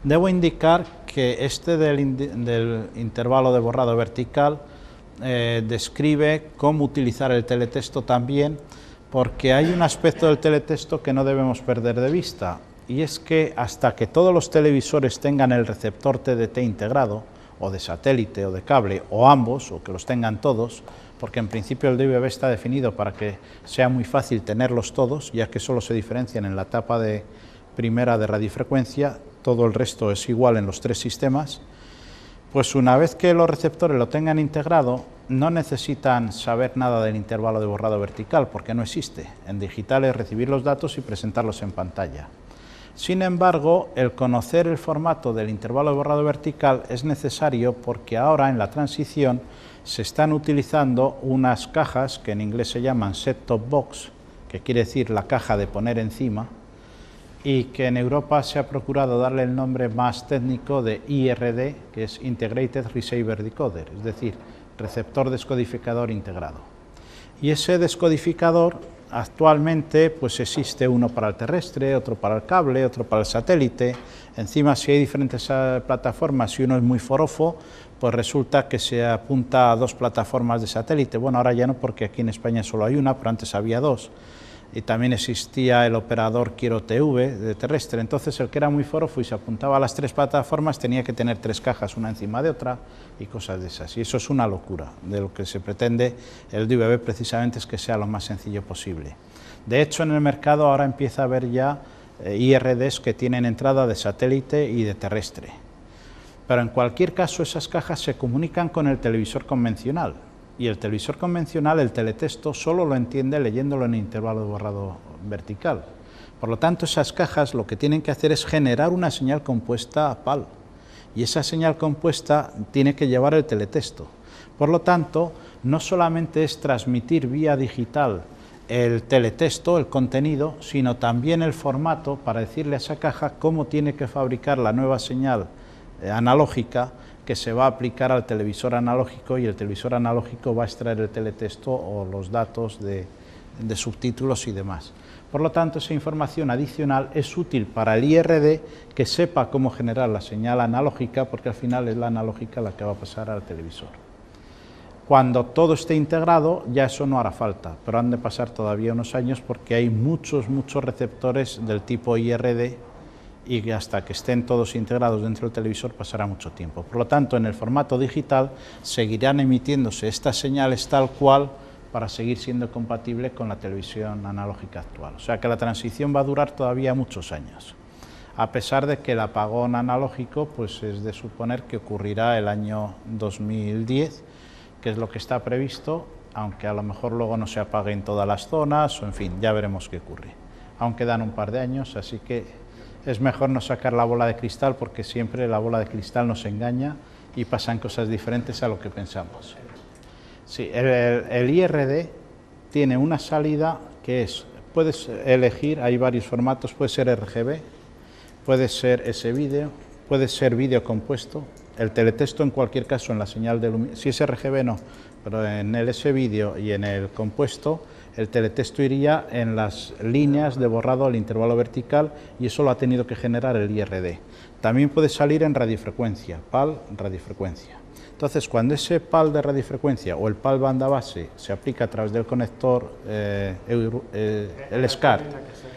Debo indicar que este del intervalo de borrado vertical describe cómo utilizar el teletexto también, porque hay un aspecto del teletexto que no debemos perder de vista, y es que hasta que todos los televisores tengan el receptor TDT integrado, o de satélite o de cable, o ambos, o que los tengan todos, porque en principio el DVB está definido para que sea muy fácil tenerlos todos, ya que solo se diferencian en la etapa primera de radiofrecuencia, todo el resto es igual en los tres sistemas. Pues una vez que los receptores lo tengan integrado, no necesitan saber nada del intervalo de borrado vertical, porque no existe. En digital es recibir los datos y presentarlos en pantalla. Sin embargo, el conocer el formato del intervalo de borrado vertical es necesario porque ahora en la transición se están utilizando unas cajas que en inglés se llaman set-top box, que quiere decir la caja de poner encima, y que en Europa se ha procurado darle el nombre más técnico de IRD, que es Integrated Receiver Decoder, es decir, receptor descodificador integrado. Y ese descodificador actualmente pues existe uno para el terrestre, otro para el cable, otro para el satélite. Encima, si hay diferentes plataformas y uno es muy forofo, pues resulta que se apunta a dos plataformas de satélite. Bueno, ahora ya no, porque aquí en España solo hay una, pero antes había dos. Y también existía el operador Quiero TV de terrestre. Entonces el que era muy forofo y se apuntaba a las tres plataformas tenía que tener tres cajas una encima de otra y cosas de esas. Y eso es una locura. De lo que se pretende el DVB precisamente es que sea lo más sencillo posible. De hecho, en el mercado ahora empieza a haber ya IRDs que tienen entrada de satélite y de terrestre. Pero en cualquier caso esas cajas se comunican con el televisor convencional. Y el televisor convencional, el teletexto, solo lo entiende leyéndolo en intervalo de borrado vertical. Por lo tanto, esas cajas lo que tienen que hacer es generar una señal compuesta a PAL. Y esa señal compuesta tiene que llevar el teletexto. Por lo tanto, no solamente es transmitir vía digital el teletexto, el contenido, sino también el formato para decirle a esa caja cómo tiene que fabricar la nueva señal analógica que se va a aplicar al televisor analógico, y el televisor analógico va a extraer el teletexto o los datos de subtítulos y demás. Por lo tanto, esa información adicional es útil para el IRD que sepa cómo generar la señal analógica, porque al final es la analógica la que va a pasar al televisor. Cuando todo esté integrado, ya eso no hará falta, pero han de pasar todavía unos años porque hay muchos receptores del tipo IRD, y que hasta que estén todos integrados dentro del televisor pasará mucho tiempo. Por lo tanto, en el formato digital seguirán emitiéndose estas señales tal cual para seguir siendo compatible con la televisión analógica actual. O sea que la transición va a durar todavía muchos años, a pesar de que el apagón analógico pues es de suponer que ocurrirá el año 2010, que es lo que está previsto, aunque a lo mejor luego no se apague en todas las zonas, o en fin, ya veremos qué ocurre. Aún quedan un par de años, así que es mejor no sacar la bola de cristal, porque siempre la bola de cristal nos engaña y pasan cosas diferentes a lo que pensamos. Sí, el IRD tiene una salida que es, puedes elegir, hay varios formatos, puede ser RGB, puede ser S-vídeo, puede ser vídeo compuesto, el teletexto en cualquier caso en la señal de si es RGB no, pero en el S-vídeo y en el compuesto el teletexto iría en las líneas de borrado al intervalo vertical, y eso lo ha tenido que generar el IRD. También puede salir en radiofrecuencia, PAL, radiofrecuencia. Entonces, cuando ese PAL de radiofrecuencia o el PAL banda base se aplica a través del conector, el SCART,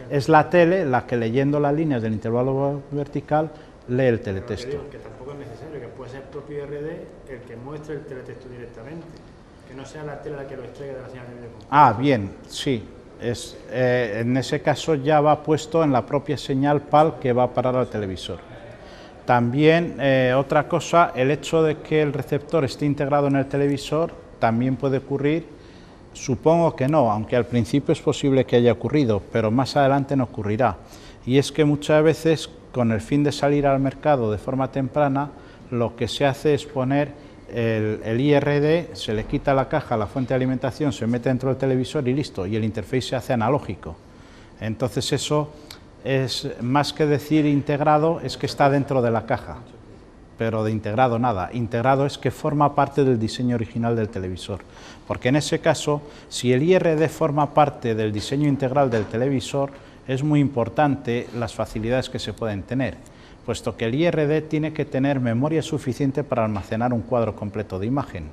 es la tele la que, leyendo las líneas del intervalo vertical, lee el teletexto. Que tampoco es necesario, que puede ser el propio IRD el que muestre el teletexto directamente. Que no sea la tele la que lo extraiga de la señal de video. Ah, bien, sí. En ese caso ya va puesto en la propia señal PAL que va a parar al televisor. También otra cosa, el hecho de que el receptor esté integrado en el televisor también puede ocurrir, supongo que no, aunque al principio es posible que haya ocurrido, pero más adelante no ocurrirá. Y es que muchas veces, con el fin de salir al mercado de forma temprana, lo que se hace es poner el IRD, se le quita la caja, la fuente de alimentación, se mete dentro del televisor y listo, y el interface se hace analógico. Entonces eso es, más que decir integrado, es que está dentro de la caja, pero de integrado nada. Integrado es que forma parte del diseño original del televisor, porque en ese caso, si el IRD forma parte del diseño integral del televisor, es muy importante las facilidades que se pueden tener, puesto que el IRD tiene que tener memoria suficiente para almacenar un cuadro completo de imagen.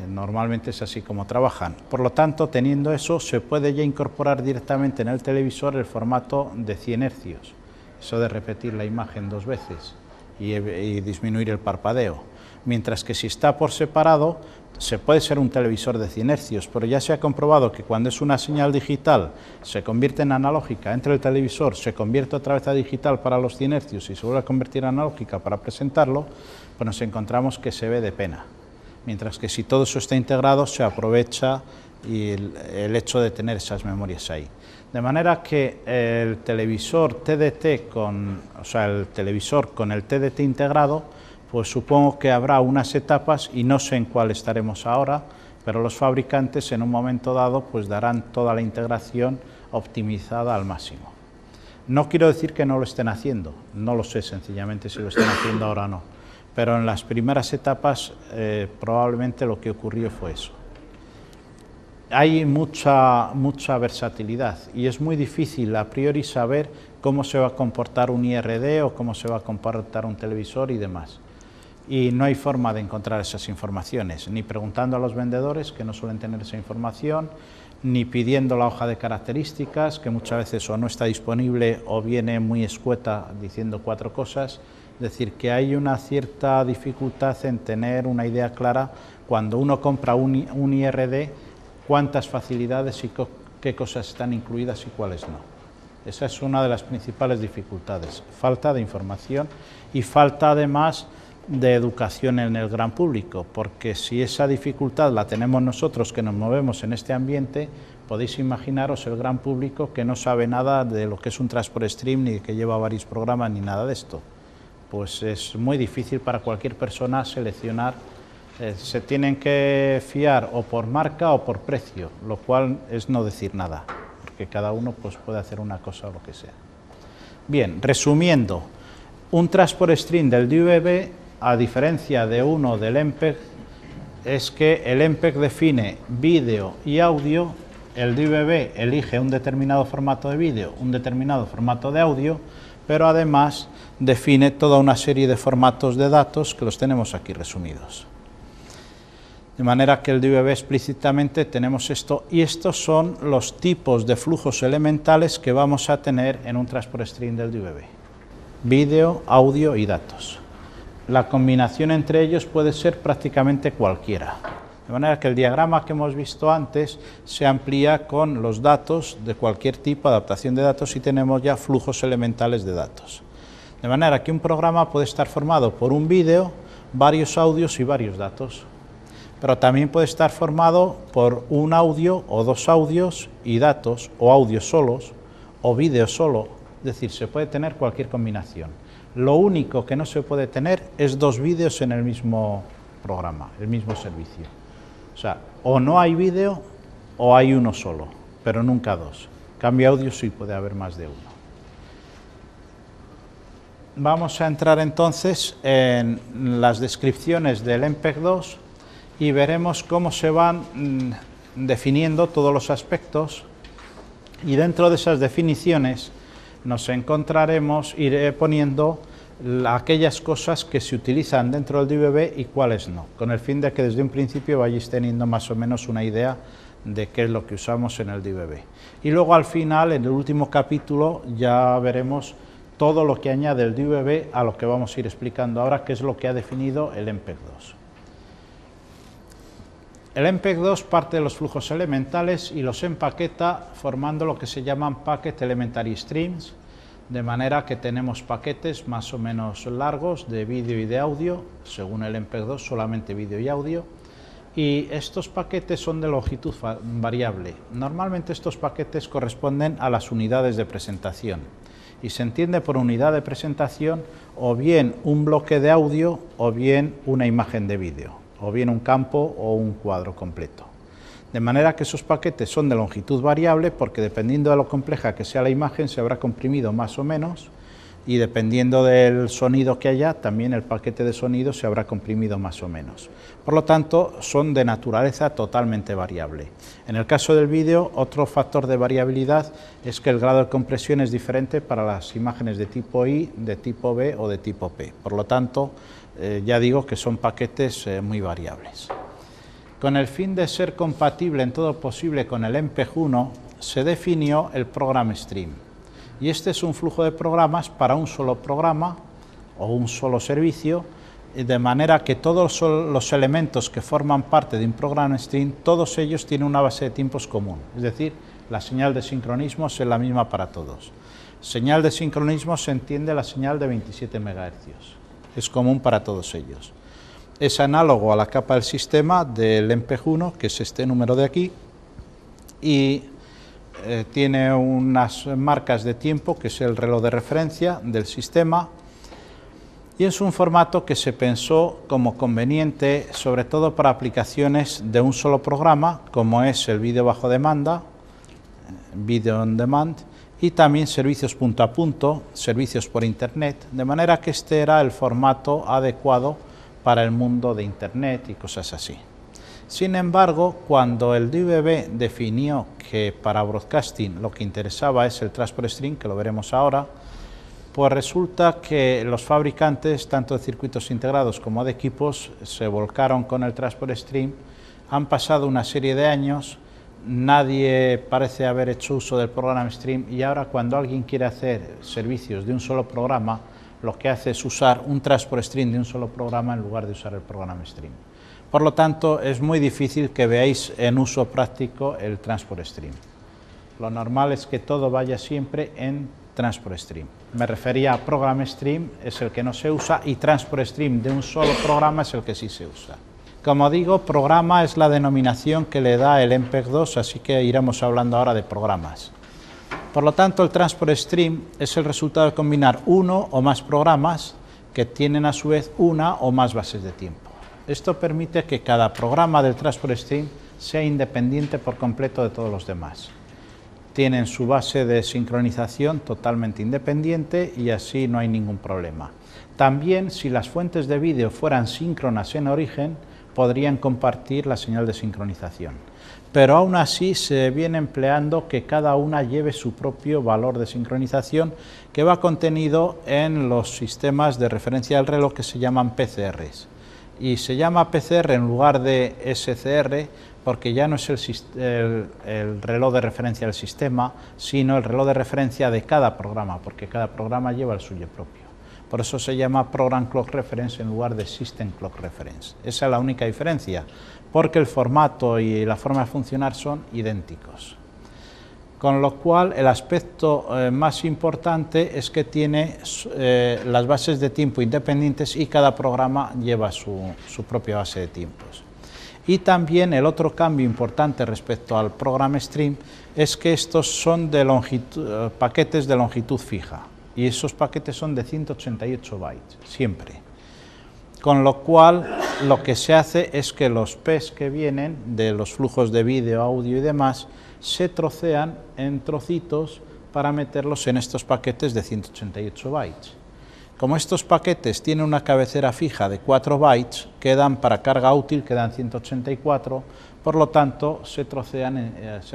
Normalmente es así como trabajan. Por lo tanto, teniendo eso, se puede ya incorporar directamente en el televisor el formato de 100 hercios, eso de repetir la imagen 2 veces y disminuir el parpadeo. Mientras que si está por separado, se puede ser un televisor de 100 hercios, pero ya se ha comprobado que cuando es una señal digital se convierte en analógica, entra el televisor, se convierte otra vez a digital para los 100 hercios y se vuelve a convertir en analógica para presentarlo, pues nos encontramos que se ve de pena. Mientras que si todo eso está integrado, se aprovecha el hecho de tener esas memorias ahí. De manera que el televisor TDT el televisor con el TDT integrado, pues supongo que habrá unas etapas y no sé en cuál estaremos ahora, pero los fabricantes en un momento dado pues darán toda la integración optimizada al máximo. No quiero decir que no lo estén haciendo, no lo sé sencillamente si lo están haciendo ahora o no, pero en las primeras etapas probablemente lo que ocurrió fue eso. Hay mucha versatilidad y es muy difícil a priori saber cómo se va a comportar un IRD o cómo se va a comportar un televisor y demás. Y no hay forma de encontrar esas informaciones, ni preguntando a los vendedores, que no suelen tener esa información, ni pidiendo la hoja de características, que muchas veces o no está disponible o viene muy escueta diciendo 4 cosas. Es decir, que hay una cierta dificultad en tener una idea clara cuando uno compra un IRD, cuántas facilidades y qué cosas están incluidas y cuáles no. Esa es una de las principales dificultades, falta de información y falta además de educación en el gran público, porque si esa dificultad la tenemos nosotros que nos movemos en este ambiente, podéis imaginaros el gran público que no sabe nada de lo que es un Transport Stream, ni que lleva varios programas, ni nada de esto. Pues es muy difícil para cualquier persona seleccionar, se tienen que fiar o por marca o por precio, lo cual es no decir nada, porque cada uno pues, puede hacer una cosa o lo que sea. Bien, resumiendo, un Transport Stream del DVB, a diferencia de uno del MPEG, es que el MPEG define vídeo y audio, el DVB elige un determinado formato de vídeo, un determinado formato de audio, pero además define toda una serie de formatos de datos que los tenemos aquí resumidos. De manera que el DVB explícitamente tenemos esto, y estos son los tipos de flujos elementales que vamos a tener en un Transport Stream del DVB. Vídeo, audio y datos. La combinación entre ellos puede ser prácticamente cualquiera. De manera que el diagrama que hemos visto antes se amplía con los datos de cualquier tipo, adaptación de datos, y tenemos ya flujos elementales de datos. De manera que un programa puede estar formado por un vídeo, varios audios y varios datos. Pero también puede estar formado por un audio o 2 audios y datos, o audios solos, o vídeos solo. Es decir, se puede tener cualquier combinación. Lo único que no se puede tener es 2 vídeos en el mismo programa, el mismo servicio. O sea, o no hay vídeo o hay uno solo, pero nunca 2. Cambio audio sí puede haber más de uno. Vamos a entrar entonces en las descripciones del MPEG-2 y veremos cómo se van definiendo todos los aspectos, y dentro de esas definiciones nos encontraremos, iré poniendo aquellas cosas que se utilizan dentro del DVB y cuáles no, con el fin de que desde un principio vayáis teniendo más o menos una idea de qué es lo que usamos en el DVB. Y luego al final, en el último capítulo, ya veremos todo lo que añade el DVB a lo que vamos a ir explicando ahora, que es lo que ha definido el MPEG-2. El MPEG-2 parte de los flujos elementales y los empaqueta formando lo que se llaman Packet Elementary Streams, de manera que tenemos paquetes más o menos largos de vídeo y de audio, según el MPEG-2 solamente vídeo y audio, y estos paquetes son de longitud variable. Normalmente estos paquetes corresponden a las unidades de presentación, y se entiende por unidad de presentación o bien un bloque de audio o bien una imagen de vídeo, o bien un campo o un cuadro completo. De manera que esos paquetes son de longitud variable porque dependiendo de lo compleja que sea la imagen se habrá comprimido más o menos, y dependiendo del sonido que haya, también el paquete de sonido se habrá comprimido más o menos. Por lo tanto, son de naturaleza totalmente variable. En el caso del vídeo, otro factor de variabilidad es que el grado de compresión es diferente para las imágenes de tipo I, de tipo B o de tipo P. Por lo tanto, ya digo que son paquetes muy variables. Con el fin de ser compatible en todo posible con el MPEG-1, se definió el Program Stream. Y este es un flujo de programas para un solo programa o un solo servicio, de manera que todos los elementos que forman parte de un Program Stream, todos ellos tienen una base de tiempos común, es decir, la señal de sincronismo es la misma para todos. Señal de sincronismo se entiende la señal de 27 MHz, es común para todos ellos. Es análogo a la capa del sistema del MPEG-1, que es este número de aquí, y tiene unas marcas de tiempo, que es el reloj de referencia del sistema, y es un formato que se pensó como conveniente, sobre todo para aplicaciones de un solo programa, como es el vídeo bajo demanda, Video on Demand, y también servicios punto a punto, servicios por Internet, de manera que este era el formato adecuado para el mundo de Internet y cosas así. Sin embargo, cuando el DVB definió que para broadcasting lo que interesaba es el transport stream, que lo veremos ahora, pues resulta que los fabricantes, tanto de circuitos integrados como de equipos, se volcaron con el transport stream. Han pasado una serie de años, nadie parece haber hecho uso del program stream, y ahora cuando alguien quiere hacer servicios de un solo programa, lo que hace es usar un transport stream de un solo programa en lugar de usar el program stream. Por lo tanto, es muy difícil que veáis en uso práctico el transport stream. Lo normal es que todo vaya siempre en transport stream. Me refería a program stream, es el que no se usa, y transport stream de un solo programa es el que sí se usa. Como digo, programa es la denominación que le da el MPEG-2, así que iremos hablando ahora de programas. Por lo tanto, el transport stream es el resultado de combinar uno o más programas que tienen a su vez una o más bases de tiempo. Esto permite que cada programa del transport stream sea independiente por completo de todos los demás. Tienen su base de sincronización totalmente independiente y así no hay ningún problema. También, si las fuentes de vídeo fueran síncronas en origen, podrían compartir la señal de sincronización. Pero aún así se viene empleando que cada una lleve su propio valor de sincronización, que va contenido en los sistemas de referencia del reloj que se llaman PCRs. Y se llama PCR en lugar de SCR porque ya no es el reloj de referencia del sistema, sino el reloj de referencia de cada programa, porque cada programa lleva el suyo propio. Por eso se llama Program Clock Reference en lugar de System Clock Reference. Esa es la única diferencia, porque el formato y la forma de funcionar son idénticos. Con lo cual, el aspecto más importante es que tiene las bases de tiempo independientes y cada programa lleva su propia base de tiempos. Y también el otro cambio importante respecto al program stream es que estos son de paquetes de longitud fija, y esos paquetes son de 188 bytes, siempre. Con lo cual, lo que se hace es que los PES que vienen de los flujos de vídeo, audio y demás, se trocean en trocitos para meterlos en estos paquetes de 188 bytes. Como estos paquetes tienen una cabecera fija de 4 bytes, quedan para carga útil, quedan 184, por lo tanto se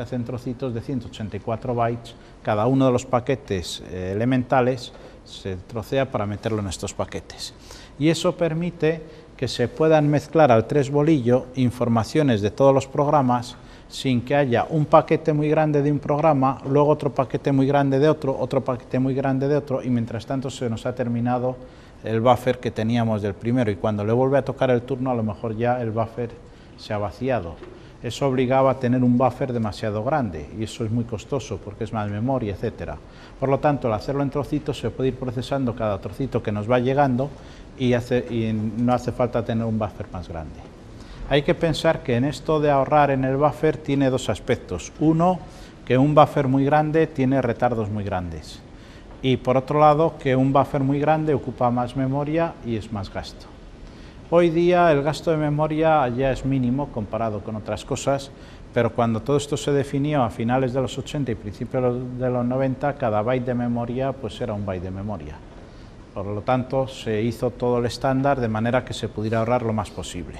hacen trocitos de 184 bytes, cada uno de los paquetes elementales se trocea para meterlo en estos paquetes. Y eso permite que se puedan mezclar al 3 bolillo informaciones de todos los programas sin que haya un paquete muy grande de un programa, luego otro paquete muy grande de otro paquete muy grande de otro, y mientras tanto se nos ha terminado el buffer que teníamos del primero, y cuando le vuelve a tocar el turno a lo mejor ya el buffer se ha vaciado. Eso obligaba a tener un buffer demasiado grande y eso es muy costoso porque es más memoria, etcétera. Por lo tanto, al hacerlo en trocitos se puede ir procesando cada trocito que nos va llegando y no hace falta tener un buffer más grande. Hay que pensar que en esto de ahorrar en el buffer tiene dos aspectos. Uno, que un buffer muy grande tiene retardos muy grandes. Y por otro lado, que un buffer muy grande ocupa más memoria y es más gasto. Hoy día el gasto de memoria ya es mínimo comparado con otras cosas, pero cuando todo esto se definió a finales de los 80 y principios de los 90, cada byte de memoria pues era un byte de memoria. Por lo tanto, se hizo todo el estándar de manera que se pudiera ahorrar lo más posible.